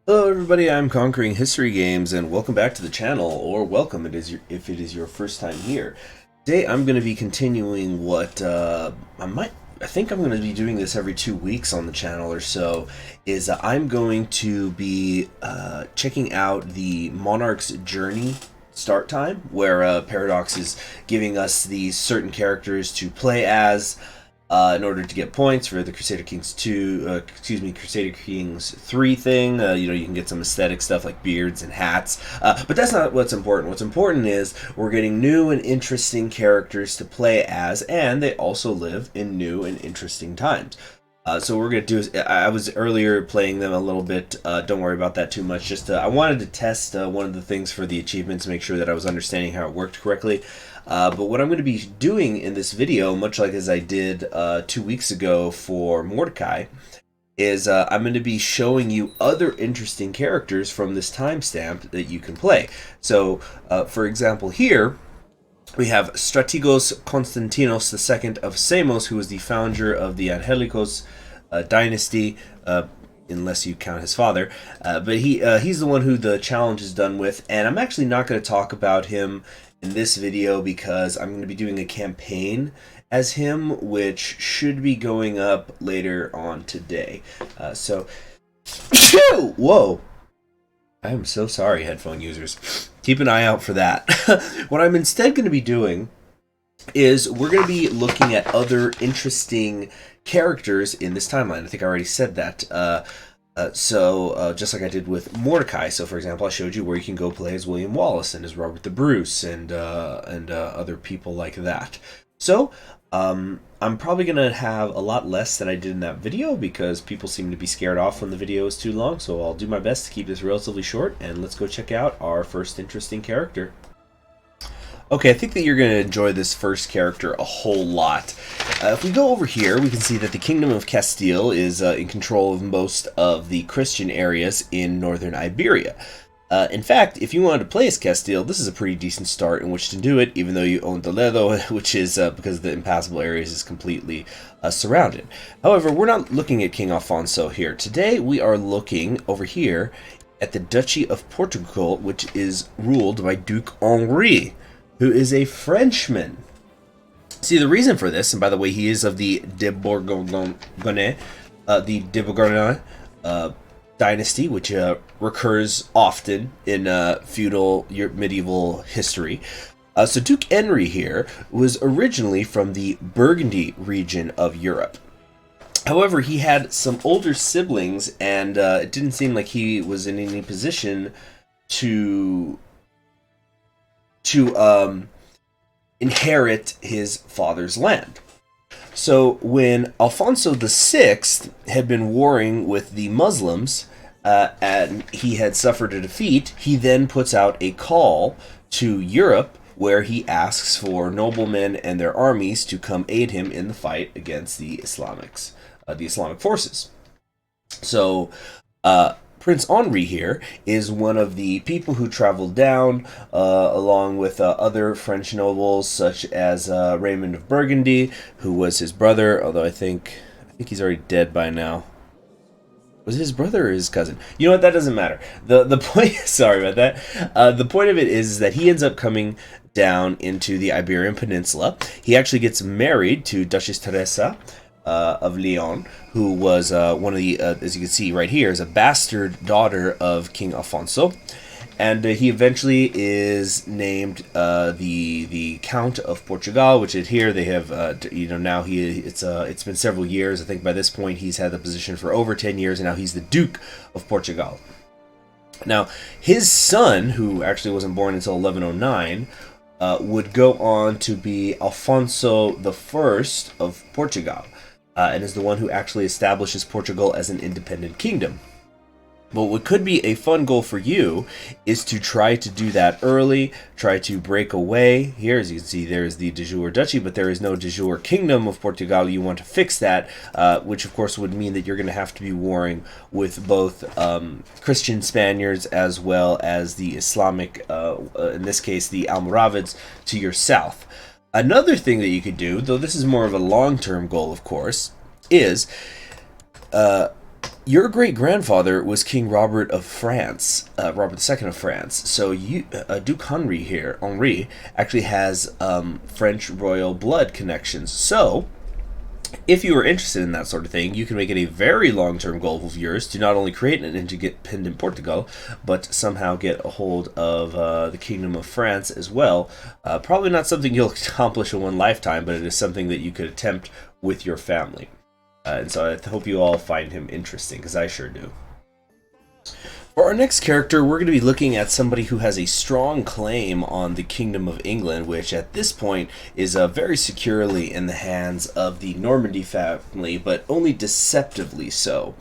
Hello everybody, I'm Conquering History Games and welcome back to the channel, or welcome if it is your first time here. Today I'm going to be continuing what I think I'm going to be doing this every 2 weeks on the channel or so, is I'm going to be checking out the Monarch's Journey start time, where Paradox is giving us these certain characters to play as, in order to get points for the Crusader Kings 2, Crusader Kings 3 thing. You can get some aesthetic stuff like beards and hats, but that's not what's important. What's important is we're getting new and interesting characters to play as, and they also live in new and interesting times. So what we're going to do is, I was earlier playing them a little bit, don't worry about that too much, just I wanted to test one of the things for the achievements, make sure that I was understanding how it worked correctly. But what I'm going to be doing in this video, much like as I did 2 weeks ago for Mordecai, is I'm going to be showing you other interesting characters from this timestamp that you can play. So, for example, here we have Strategos Konstantinos II of Samos, who was the founder of the Angelios dynasty, unless you count his father. But he's the one who the challenge is done with, and I'm actually not going to talk about him in this video because I'm going to be doing a campaign as him, which should be going up later on today. Whoa! I am so sorry, headphone users. Keep an eye out for that. What I'm instead going to be doing is we're going to be looking at other interesting characters in this timeline. I think I already said that. Just like I did with Mordecai. So, for example, I showed you where you can go play as William Wallace and as Robert the Bruce and other people like that. So, I'm probably going to have a lot less than I did in that video because people seem to be scared off when the video is too long. So I'll do my best to keep this relatively short, and let's go check out our first interesting character. Okay, I think that you're going to enjoy this first character a whole lot. If we go over here, we can see that the Kingdom of Castile is in control of most of the Christian areas in northern Iberia. In fact, if you wanted to play as Castile, this is a pretty decent start in which to do it, even though you own Toledo, which is, because the impassable areas is completely surrounded. However, we're not looking at King Alfonso here. Today, we are looking over here at the Duchy of Portugal, which is ruled by Duke Omri, who is a Frenchman. See, the reason for this, and by the way, he is of the de Bourgogne, dynasty, which recurs often in feudal medieval history. So Duke Henry here was originally from the Burgundy region of Europe. However, he had some older siblings, and it didn't seem like he was in any position to inherit his father's land. So when Alfonso VI had been warring with the Muslims, and he had suffered a defeat, he then puts out a call to Europe where he asks for noblemen and their armies to come aid him in the fight against the Islamic forces. So Prince Henri here is one of the people who traveled down, along with other French nobles, such as Raymond of Burgundy, who was his brother, although I think he's already dead by now. Was it his brother or his cousin? You know what, that doesn't matter. The point, sorry about that. The point of it is that he ends up coming down into the Iberian Peninsula. He actually gets married to Duchess Teresa of Leon, who was one of the, as you can see right here, is a bastard daughter of King Alfonso, and he eventually is named the Count of Portugal, which is here they have, now it's been several years. I think by this point he's had the position for over 10 years, and now he's the Duke of Portugal. Now, his son, who actually wasn't born until 1109, would go on to be Alfonso I of Portugal. And is the one who actually establishes Portugal as an independent kingdom. But what could be a fun goal for you is to try to do that early, try to break away. Here, as you can see, there is the de jure duchy, but there is no de jure kingdom of Portugal. You want to fix that, which of course would mean that you're going to have to be warring with both Christian Spaniards as well as the Islamic, in this case, the Almoravids, to your south. Another thing that you could do, though this is more of a long-term goal, of course, is Your great grandfather was King Robert of France, Robert II of France. So Duke Henri actually has French royal blood connections. So, if you are interested in that sort of thing, you can make it a very long-term goal of yours to not only create an independent Portugal, but somehow get a hold of the Kingdom of France as well. Probably not something you'll accomplish in one lifetime, but it is something that you could attempt with your family. And so I hope you all find him interesting, because I sure do. For our next character, we're going to be looking at somebody who has a strong claim on the Kingdom of England, which at this point is very securely in the hands of the Normandy family, but only deceptively so.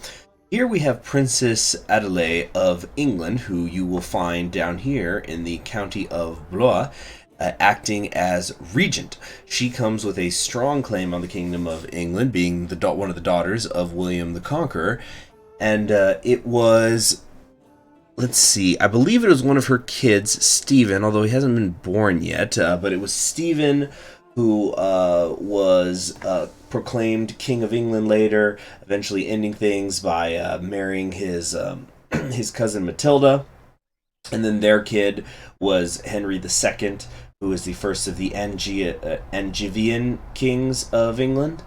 Here we have Princess Adelaide of England, who you will find down here in the county of Blois, acting as regent. She comes with a strong claim on the Kingdom of England, being one of the daughters of William the Conqueror, and it was... Let's see, I believe it was one of her kids, Stephen, although he hasn't been born yet, but it was Stephen who was proclaimed King of England later, eventually ending things by marrying his cousin Matilda. And then their kid was Henry II, who was the first of the Angevin kings of England.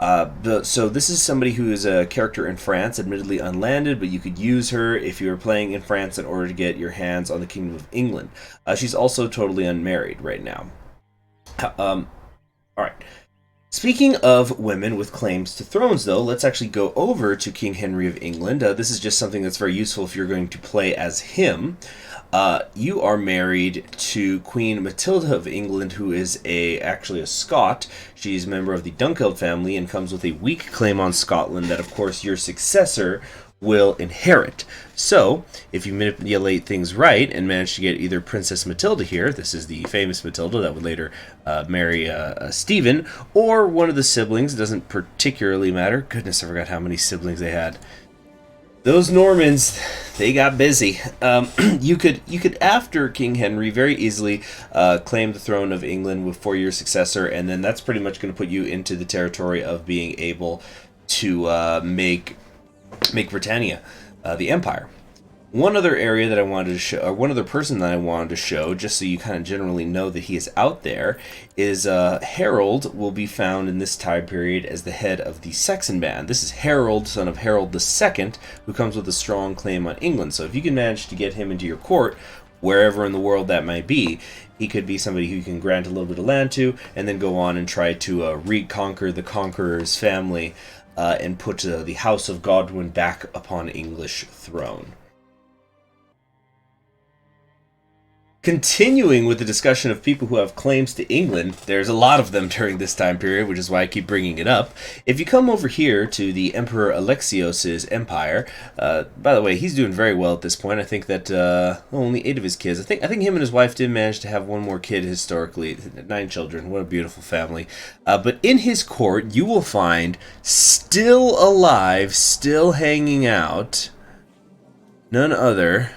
So this is somebody who is a character in France, admittedly unlanded, but you could use her if you were playing in France in order to get your hands on the Kingdom of England. She's also totally unmarried right now. Alright. Speaking of women with claims to thrones, though, let's actually go over to King Henry of England. This is just something that's very useful if you're going to play as him. You are married to Queen Matilda of England, who is actually a Scot. She's a member of the Dunkeld family and comes with a weak claim on Scotland that, of course, your successor will inherit. So, if you manipulate things right and manage to get either Princess Matilda here, this is the famous Matilda that would later marry Stephen, or one of the siblings, it doesn't particularly matter. Goodness, I forgot how many siblings they had. Those Normans, they got busy. You could, after King Henry, very easily claim the throne of England for your successor, and then that's pretty much going to put you into the territory of being able to make Britannia the empire. One other area that I wanted to show, or one other person that I wanted to show, just so you kind of generally know that he is out there, is Harold will be found in this time period as the head of the Saxon band. This is Harold, son of Harold II, who comes with a strong claim on England. So if you can manage to get him into your court, wherever in the world that might be, he could be somebody who you can grant a little bit of land to, and then go on and try to reconquer the conqueror's family and put the House of Godwin back upon English throne. Continuing with the discussion of people who have claims to England, there's a lot of them during this time period, which is why I keep bringing it up. If you come over here to the Emperor Alexios' empire, by the way, he's doing very well at this point. I think that only 8 of his kids. I think him and his wife did manage to have one more kid historically. 9 children. What a beautiful family. But in his court, you will find still alive, still hanging out, none other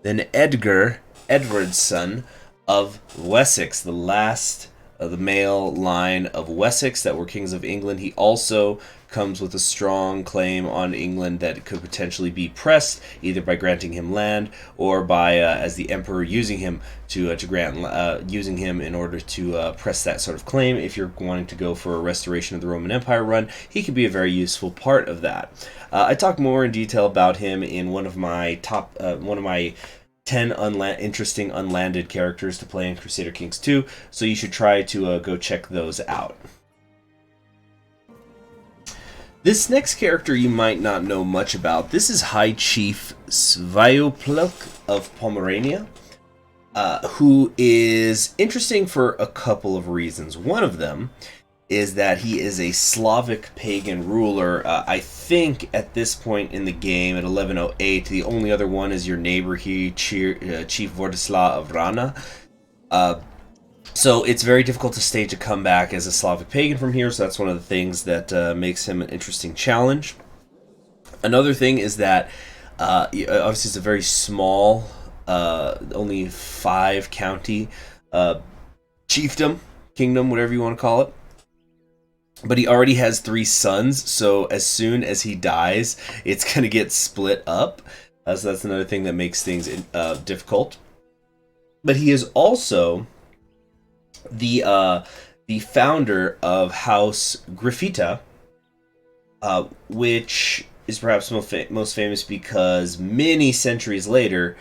than Edgar, Edward's son of Wessex, the last of the male line of Wessex that were kings of England. He also comes with a strong claim on England that could potentially be pressed, either by granting him land or by, as the emperor, using him to grant, using him in order to press that sort of claim. If you're wanting to go for a restoration of the Roman Empire run, he could be a very useful part of that. I talk more in detail about him in one of my 10 interesting unlanded characters to play in Crusader Kings 2, so you should try to go check those out. This next character you might not know much about. This is High Chief Sviatopluk of Pomerania, who is interesting for a couple of reasons. One of them is that he is a Slavic pagan ruler. I think at this point in the game, at 1108, the only other one is your neighbor here, Chief Vortislav of Rana. So it's very difficult to stage a comeback as a Slavic pagan from here, so that's one of the things that makes him an interesting challenge. Another thing is that, obviously it's a very small, only 5 county chiefdom, kingdom, whatever you want to call it. but he already has 3 sons, so as soon as he dies, it's going to get split up. So that's another thing that makes things difficult. But he is also the founder of House Graffita, which is perhaps most famous because many centuries later,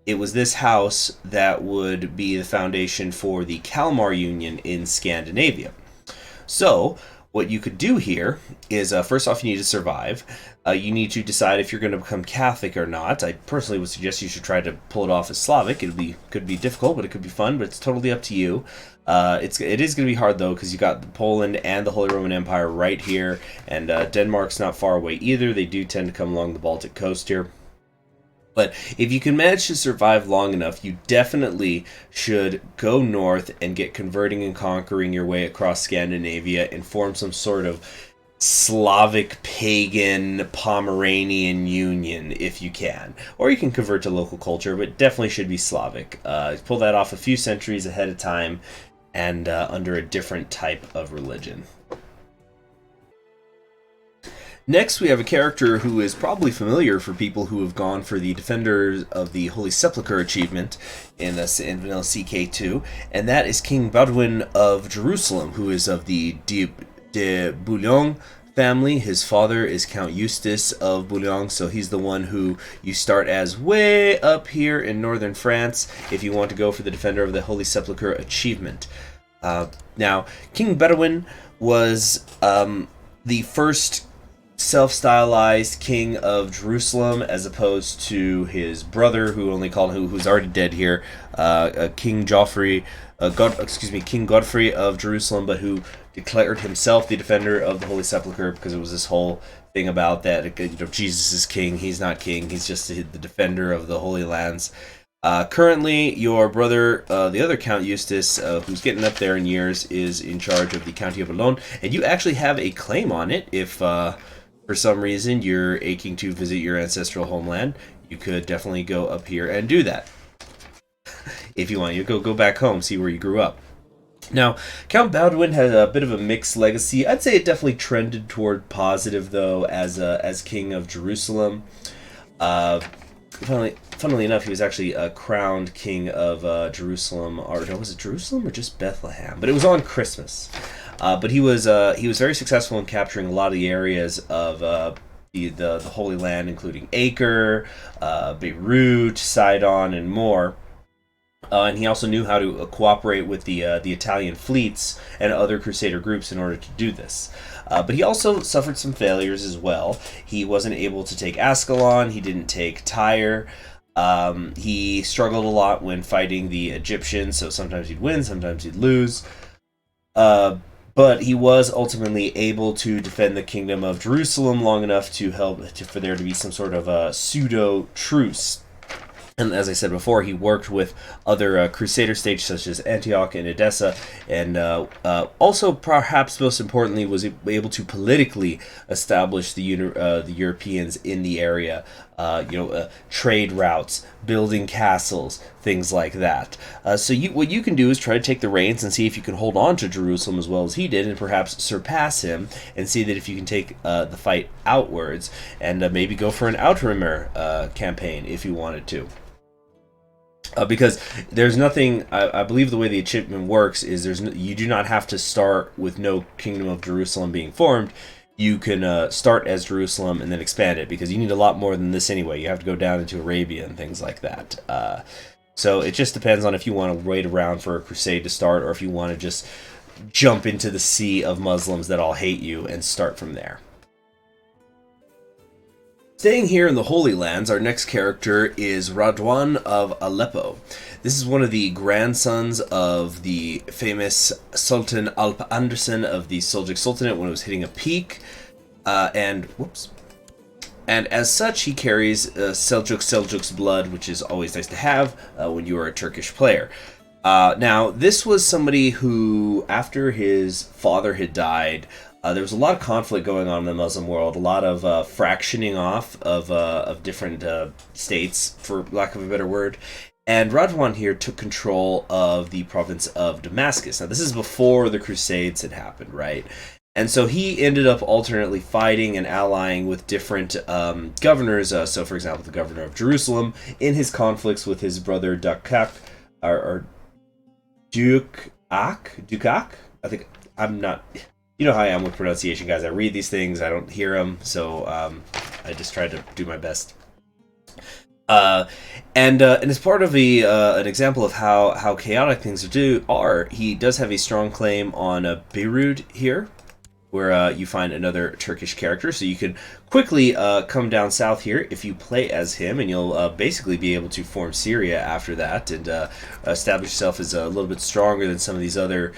it was this house that would be the foundation for the Kalmar Union in Scandinavia. So, what you could do here is, first off, you need to survive. You need to decide if you're going to become Catholic or not. I personally would suggest you should try to pull it off as Slavic. Could be difficult, but it could be fun. But it's totally up to you. It is going to be hard though, because you got Poland and the Holy Roman Empire right here, and Denmark's not far away either. They do tend to come along the Baltic coast here. But if you can manage to survive long enough, you definitely should go north and get converting and conquering your way across Scandinavia and form some sort of Slavic, pagan, Pomeranian union if you can. Or you can convert to local culture, but definitely should be Slavic. Pull that off a few centuries ahead of time and under a different type of religion. Next, we have a character who is probably familiar for people who have gone for the Defender of the Holy Sepulchre achievement in Vanilla CK2, and that is King Baudouin of Jerusalem, who is of the de Bouillon family. His father is Count Eustace of Bouillon, so he's the one who you start as way up here in northern France if you want to go for the Defender of the Holy Sepulchre achievement. Now, King Baudouin was the first self-stylized king of Jerusalem, as opposed to his brother, who's already dead here, King Godfrey of Jerusalem, but who declared himself the defender of the Holy Sepulchre, because it was this whole thing about that, Jesus is king, he's not king, he's just the defender of the Holy Lands. Currently, your brother, the other Count Eustace, who's getting up there in years, is in charge of the County of Boulogne, and you actually have a claim on it if for some reason you're aching to visit your ancestral homeland. You could definitely go up here and do that. If you want, you go back home, see where you grew up. Now, Count Baudouin had a bit of a mixed legacy. I'd say it definitely trended toward positive, though, as king of Jerusalem. Funnily enough, he was actually crowned king of Jerusalem, or no, was it Jerusalem or just Bethlehem? But it was on Christmas. But he was very successful in capturing a lot of the areas of the Holy Land, including Acre, Beirut, Sidon, and more. And he also knew how to cooperate with the Italian fleets and other Crusader groups in order to do this. But he also suffered some failures as well. He wasn't able to take Ascalon. He didn't take Tyre. He struggled a lot when fighting the Egyptians, so sometimes he'd win, sometimes he'd lose. But he was ultimately able to defend the kingdom of Jerusalem long enough for there to be some sort of a pseudo-truce. And as I said before, he worked with other Crusader states such as Antioch and Edessa, and also, perhaps most importantly, was able to politically establish the Europeans in the area. Trade routes, building castles, things like that. So what you can do is try to take the reins and see if you can hold on to Jerusalem as well as he did, and perhaps surpass him, and see that if you can take the fight outwards, and maybe go for an Outremer campaign if you wanted to. Because there's nothing, I believe the way the achievement works is you do not have to start with no Kingdom of Jerusalem being formed. You can start as Jerusalem and then expand it, because you need a lot more than this anyway. You have to go down into Arabia and things like that. So it just depends on if you want to wait around for a crusade to start, or if you want to just jump into the sea of Muslims that all hate you and start from there. Staying here in the Holy Lands, our next character is Radwan of Aleppo. This is one of the grandsons of the famous Sultan Alp Anderson of the Seljuk Sultanate when it was hitting a peak. And as such, he carries Seljuk's blood, which is always nice to have when you are a Turkish player. Now, this was somebody who, after his father had died, there was a lot of conflict going on in the Muslim world, a lot of fractioning off of different states, for lack of a better word. And Radwan here took control of the province of Damascus. Now, this is before the Crusades had happened, right? And so he ended up alternately fighting and allying with different governors. So, for example, the governor of Jerusalem in his conflicts with his brother Dukak, or Dukak. I think I'm not. You know how I am with pronunciation, guys. I read these things, I don't hear them, so I just try to do my best. And as part of an example of how chaotic things are, he does have a strong claim on Beirut here, where you find another Turkish character. So you can quickly come down south here if you play as him, and you'll basically be able to form Syria after that and establish yourself as a little bit stronger than some of these other,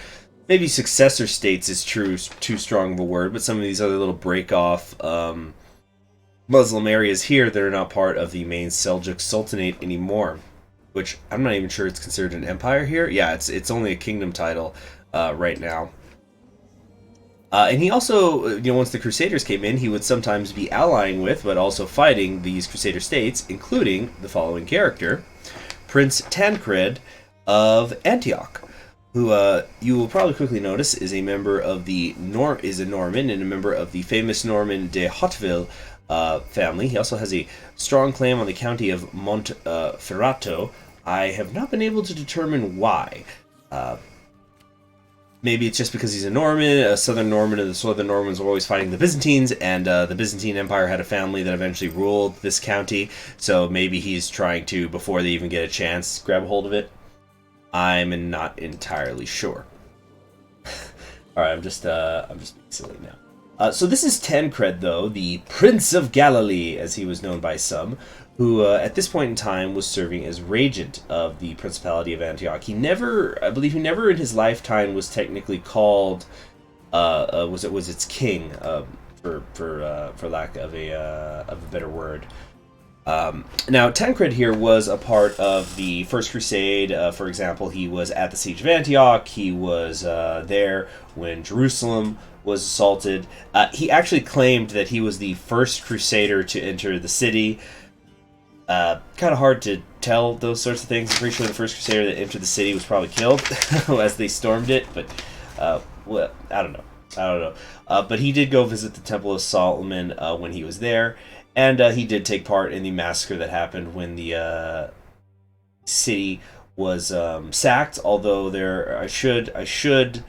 maybe successor states is too strong of a word, but some of these other little break-off Muslim areas here that are not part of the main Seljuk Sultanate anymore, which I'm not even sure it's considered an empire here. Yeah, it's only a kingdom title right now. And he also, once the Crusaders came in, he would sometimes be allying with, but also fighting these Crusader states, including the following character, Prince Tancred of Antioch, who you will probably quickly notice is a member of the Norman and a member of the famous Norman de Hauteville family. He also has a strong claim on the county of Montferrato. I have not been able to determine why. Maybe it's just because he's a Norman, a southern Norman, and the southern Normans were always fighting the Byzantines, and the Byzantine Empire had a family that eventually ruled this county, so maybe he's trying to, before they even get a chance, grab a hold of it. I'm not entirely sure. Alright, I'm just being silly now. So this is Tancred, though, the Prince of Galilee, as he was known by some, who at this point in time was serving as regent of the Principality of Antioch. I believe he never in his lifetime was technically called, was its king, for lack of a better word. Now, Tancred here was a part of the First Crusade. For example, he was at the Siege of Antioch. He was there when Jerusalem was assaulted. He actually claimed that he was the first Crusader to enter the city. Kind of hard to tell those sorts of things. I'm pretty sure the first Crusader that entered the city was probably killed as they stormed it, but well, I don't know. But he did go visit the Temple of Solomon when he was there, and he did take part in the massacre that happened when the city was sacked. Although I should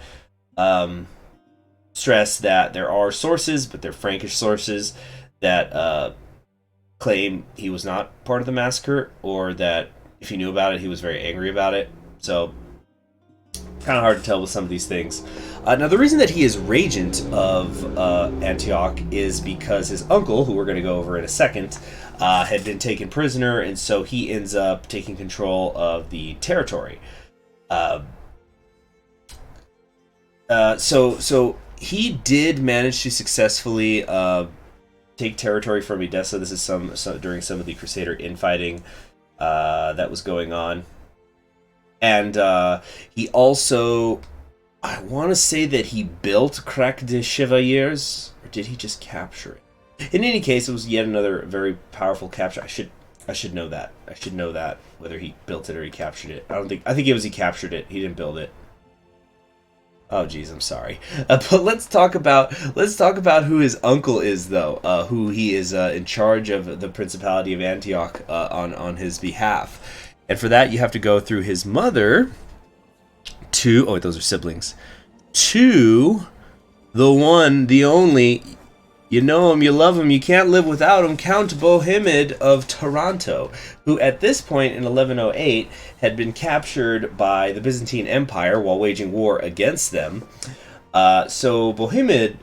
stress that there are sources, but they're Frankish sources, that claim he was not part of the massacre, or that if he knew about it, he was very angry about it. So, kind of hard to tell with some of these things. Now, the reason that he is regent of Antioch is because his uncle, who we're going to go over in a second, had been taken prisoner, and so he ends up taking control of the territory. So he did manage to successfully take territory from Edessa. This is during some of the Crusader infighting that was going on. And he also, I want to say that he built Crac des Chevaliers, or did he just capture it? In any case, it was yet another very powerful capture. I should know that. I should know that, whether he built it or he captured it. I think it was he captured it. He didn't build it. Oh, geez, I'm sorry. But let's talk about who his uncle is, though. Who he is in charge of the Principality of Antioch on his behalf. And for that, you have to go through his mother to... Oh, wait, those are siblings. To the one, the only... You know him, you love him, you can't live without him, Count Bohemond of Taranto, who at this point in 1108 had been captured by the Byzantine Empire while waging war against them. So Bohemond,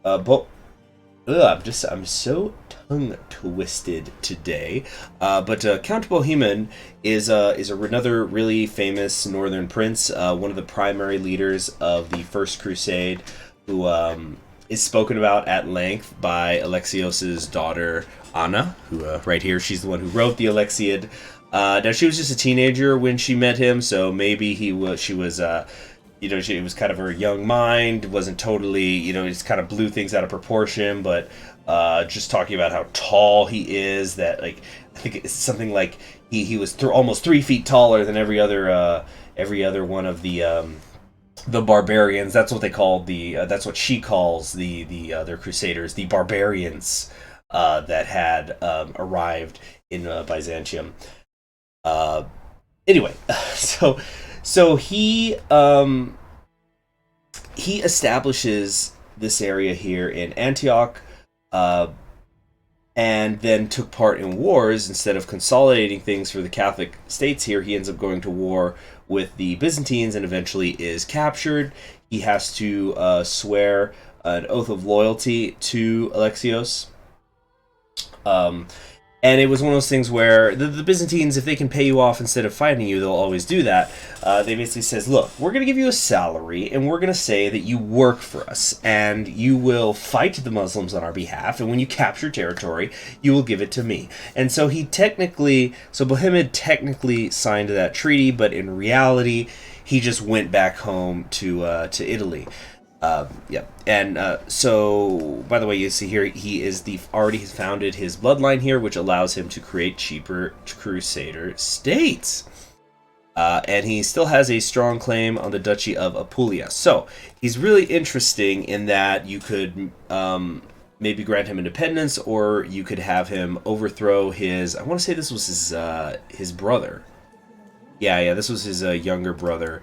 I'm so tongue-twisted today. But Count Bohemond is another really famous northern prince, one of the primary leaders of the First Crusade, who is spoken about at length by Alexios' daughter, Anna, who, right here, she's the one who wrote the Alexiad. Now, she was just a teenager when she met him, so maybe she was, it was kind of her young mind, wasn't totally, just kind of blew things out of proportion, but just talking about how tall he is, that, like, I think it's something like he was almost 3 feet taller than every other one of the the barbarians. That's what they call the. That's what she calls the other crusaders, the barbarians that had arrived in Byzantium. Uh, anyway, so he establishes this area here in Antioch. And then took part in wars. Instead of consolidating things for the Catholic states here, he ends up going to war with the Byzantines and eventually is captured. He has to swear an oath of loyalty to Alexios. And it was one of those things where the Byzantines, if they can pay you off instead of fighting you, they'll always do that. They basically says, look, we're going to give you a salary, and we're going to say that you work for us, and you will fight the Muslims on our behalf, and when you capture territory, you will give it to me. And so Bohemond technically signed that treaty, but in reality, he just went back home to Italy. And so, by the way, you see here, he is already founded his bloodline here, which allows him to create cheaper Crusader states. And he still has a strong claim on the Duchy of Apulia. So, he's really interesting in that you could maybe grant him independence, or you could have him overthrow his, I want to say this was his brother. Yeah, this was his younger brother.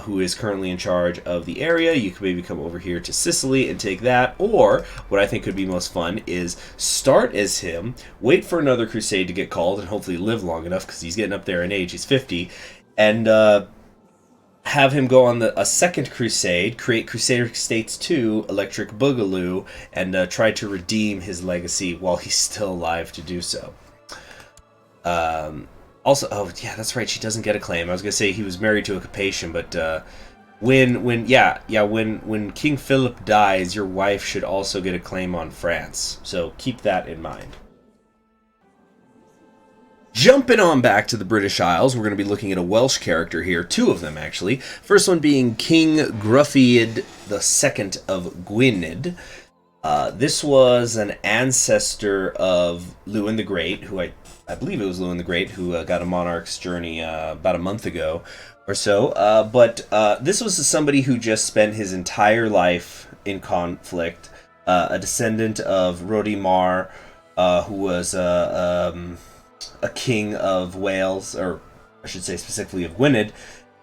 Who is currently in charge of the area. You could maybe come over here to Sicily and take that, or what I think could be most fun is start as him, wait for another crusade to get called, and hopefully live long enough because he's getting up there in age, he's 50, and have him go on a second crusade, create Crusader States 2, Electric Boogaloo, and try to redeem his legacy while he's still alive to do so. Also, oh yeah, that's right. She doesn't get a claim. I was gonna say he was married to a Capetian, but when King Philip dies, your wife should also get a claim on France. So keep that in mind. Jumping on back to the British Isles, we're going to be looking at a Welsh character here, two of them actually. First one being King Gruffy II of Gwynedd. This was an ancestor of Lewin the Great, who I believe it was Lewin the Great, who got a monarch's journey about a month ago or so. But this was somebody who just spent his entire life in conflict, a descendant of Rodi Mar, who was a king of Wales, or I should say specifically of Gwynedd,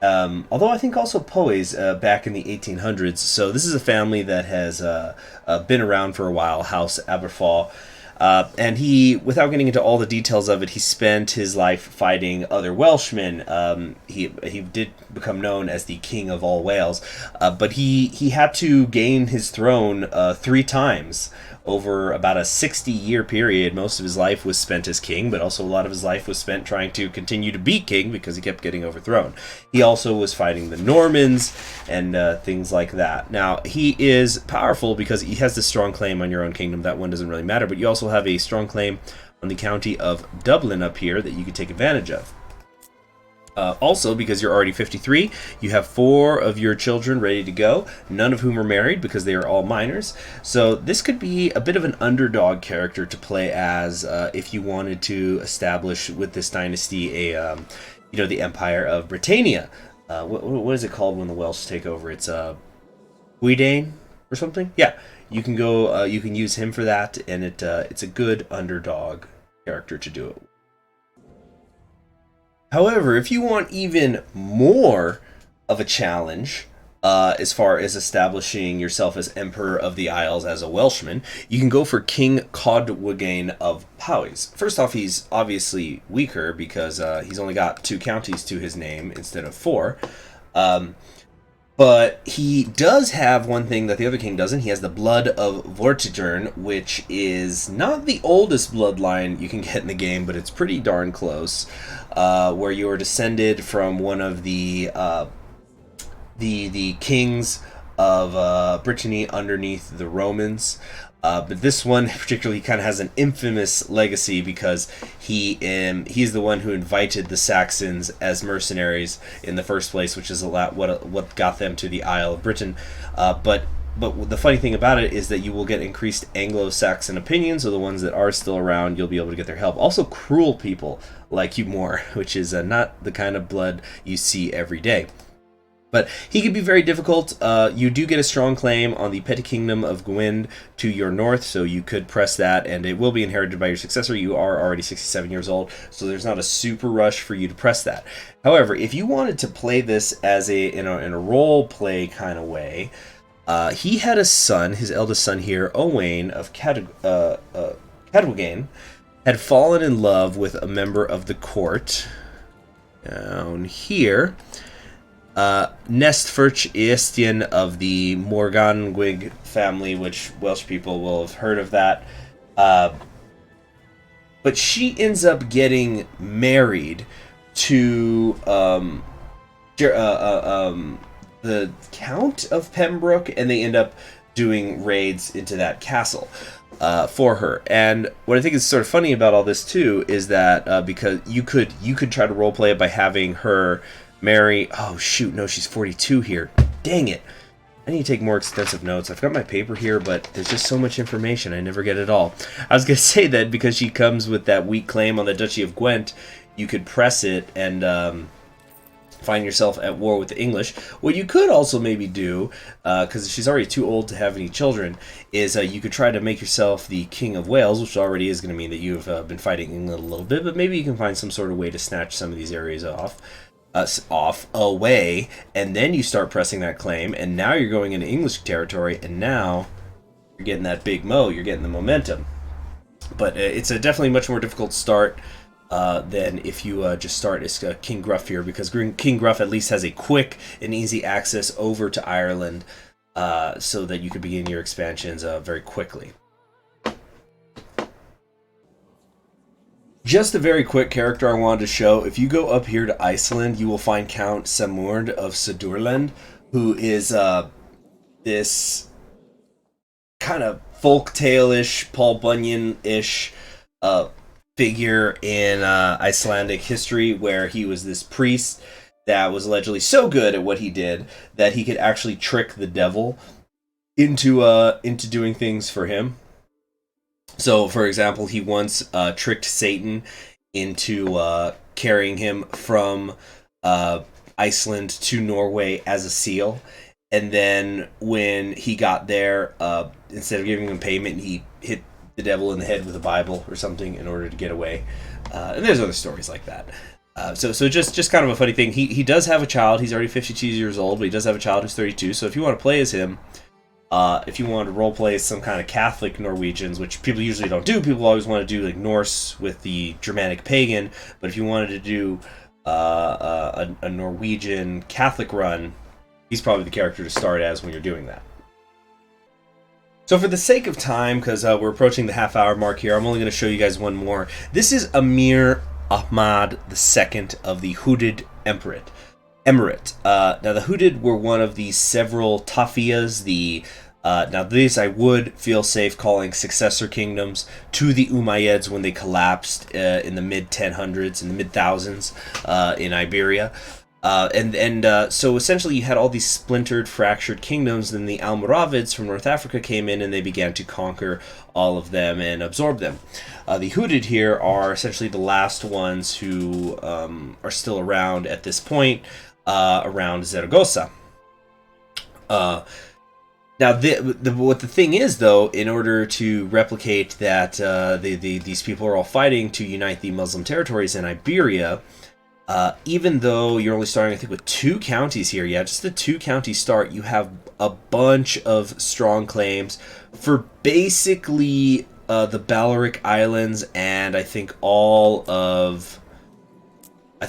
although I think also Powys back in the 1800s. So this is a family that has been around for a while, House Aberfall. And he, without getting into all the details of it, he spent his life fighting other Welshmen. He did become known as the King of all Wales, but he had to gain his throne 3 times over about a 60-year period. Most of his life was spent as king, but also a lot of his life was spent trying to continue to be king because he kept getting overthrown. He also was fighting the Normans and things like that. Now, he is powerful because he has this strong claim on your own kingdom. That one doesn't really matter, but you also have a strong claim on the county of Dublin up here that you could take advantage of. Also, because you're already 53, you have 4 of your children ready to go, none of whom are married because they are all minors. So this could be a bit of an underdog character to play as if you wanted to establish with this dynasty a, the Empire of Britannia. What is it called when the Welsh take over? It's Gwydain or something? Yeah, you can go. You can use him for that, and it's a good underdog character to do it. However, if you want even more of a challenge as far as establishing yourself as Emperor of the Isles as a Welshman, you can go for King Codwagain of Powys. First off, he's obviously weaker because he's only got 2 counties to his name instead of 4. But he does have one thing that the other king doesn't. He has the blood of Vortigern, which is not the oldest bloodline you can get in the game, but it's pretty darn close. Where you are descended from one of the kings of Brittany underneath the Romans. But this one particularly kind of has an infamous legacy because he's the one who invited the Saxons as mercenaries in the first place, which is what got them to the Isle of Britain. But the funny thing about it is that you will get increased Anglo-Saxon opinions, so the ones that are still around, you'll be able to get their help. Also, cruel people like you more, which is not the kind of blood you see every day. But he could be very difficult. You do get a strong claim on the petty kingdom of Gwyn to your north, so you could press that, and it will be inherited by your successor. You are already 67 years old, so there's not a super rush for you to press that. However, if you wanted to play this as in a role play kind of way, he had a son, his eldest son here, Owain of Cadwagain, had fallen in love with a member of the court down here. Nestfurch Estian of the Morgangwig family, which Welsh people will have heard of that. But she ends up getting married to the Count of Pembroke, and they end up doing raids into that castle for her. And what I think is sort of funny about all this too is that because you could try to roleplay it by having her marry... Oh, shoot, no, she's 42 here. Dang it. I need to take more extensive notes. I've got my paper here, but there's just so much information. I never get it all. I was going to say that because she comes with that weak claim on the Duchy of Gwent, you could press it and find yourself at war with the English. What you could also maybe do, because she's already too old to have any children, is you could try to make yourself the King of Wales, which already is going to mean that you've been fighting England a little bit, but maybe you can find some sort of way to snatch some of these areas away, and then you start pressing that claim, and now you're going into English territory, and now you're getting that big mo, you're getting the momentum. But it's a definitely much more difficult start than if you just start as King Gruff here, because King Gruff at least has a quick and easy access over to Ireland, so that you can begin your expansions very quickly. Just a very quick character I wanted to show. If you go up here to Iceland, you will find Count Samurd of Sudurland, who is this kind of folktale-ish, Paul Bunyan-ish figure in Icelandic history, where he was this priest that was allegedly so good at what he did that he could actually trick the devil into doing things for him. So, for example, he once tricked Satan into carrying him from Iceland to Norway as a seal. And then when he got there, instead of giving him payment, he hit the devil in the head with a Bible or something in order to get away. And there's other stories like that. So just kind of a funny thing. He does have a child. He's already 52 years old, but he does have a child who's 32. So if you want to play as him, if you want to roleplay some kind of Catholic Norwegians, which people usually don't do, people always want to do like Norse with the Germanic pagan, but if you wanted to do a Norwegian Catholic run, he's probably the character to start as when you're doing that. So for the sake of time, because we're approaching the half-hour mark here, I'm only going to show you guys one more. This is Amir Ahmad II of the Hooded Emirate. Now, the Hooded were one of the several Tafiyas, now these I would feel safe calling successor kingdoms to the Umayyads when they collapsed in the mid-1000s, in the mid-thousands in Iberia. So essentially you had all these splintered, fractured kingdoms, then the Almoravids from North Africa came in and they began to conquer all of them and absorb them. The Hooded here are essentially the last ones who are still around at this point, around Zaragoza. Now, what the thing is, though, in order to replicate that these people are all fighting to unite the Muslim territories in Iberia, even though you're only starting, I think, with 2 counties here, just the 2-county start, you have a bunch of strong claims for basically the Balearic Islands, and I think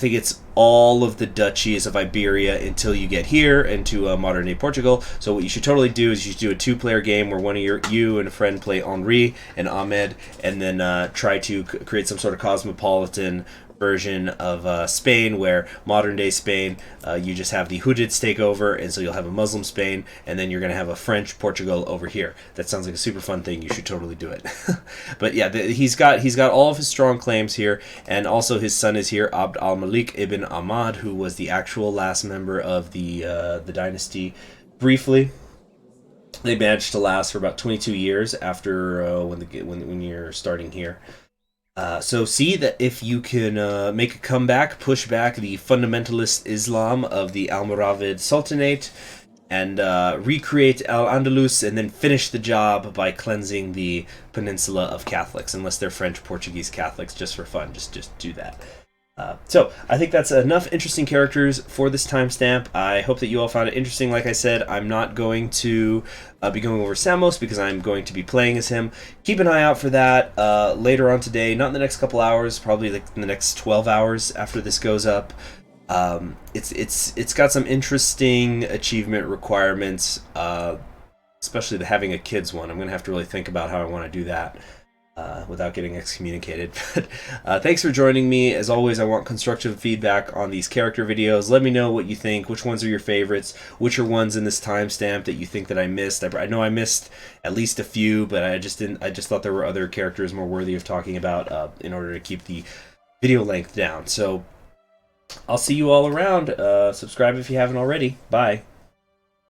it's all of the duchies of Iberia until you get here into modern-day Portugal. So what you should totally do is you should do a 2-player game where you and a friend play Omri and Ahmad, and then try to create some sort of cosmopolitan version of Spain, where modern-day Spain, you just have the Hoodids take over, and so you'll have a Muslim Spain, and then you're going to have a French Portugal over here. That sounds like a super fun thing. You should totally do it. But yeah, he's got all of his strong claims here, and also his son is here, Abdal Malik ibn Ahmad, who was the actual last member of the dynasty. Briefly, they managed to last for about 22 years after when you're starting here. So see that if you can make a comeback, push back the fundamentalist Islam of the Almoravid Sultanate, and recreate Al-Andalus, and then finish the job by cleansing the peninsula of Catholics, unless they're French Portuguese Catholics, just for fun. Just do that. So I think that's enough interesting characters for this timestamp. I hope that you all found it interesting. Like I said, I'm not going to be going over Samos because I'm going to be playing as him. Keep an eye out for that later on today. Not in the next couple hours, probably like in the next 12 hours after this goes up. It's got some interesting achievement requirements, especially the having a kids one. I'm gonna have to really think about how I want to do that. Without getting excommunicated. But thanks for joining me. As always, I want constructive feedback on these character videos. Let me know what you think, which ones are your favorites, which are ones in this timestamp that you think that I missed. I know I missed at least a few, but I just thought there were other characters more worthy of talking about in order to keep the video length down. So I'll see you all around. Subscribe if you haven't already. Bye.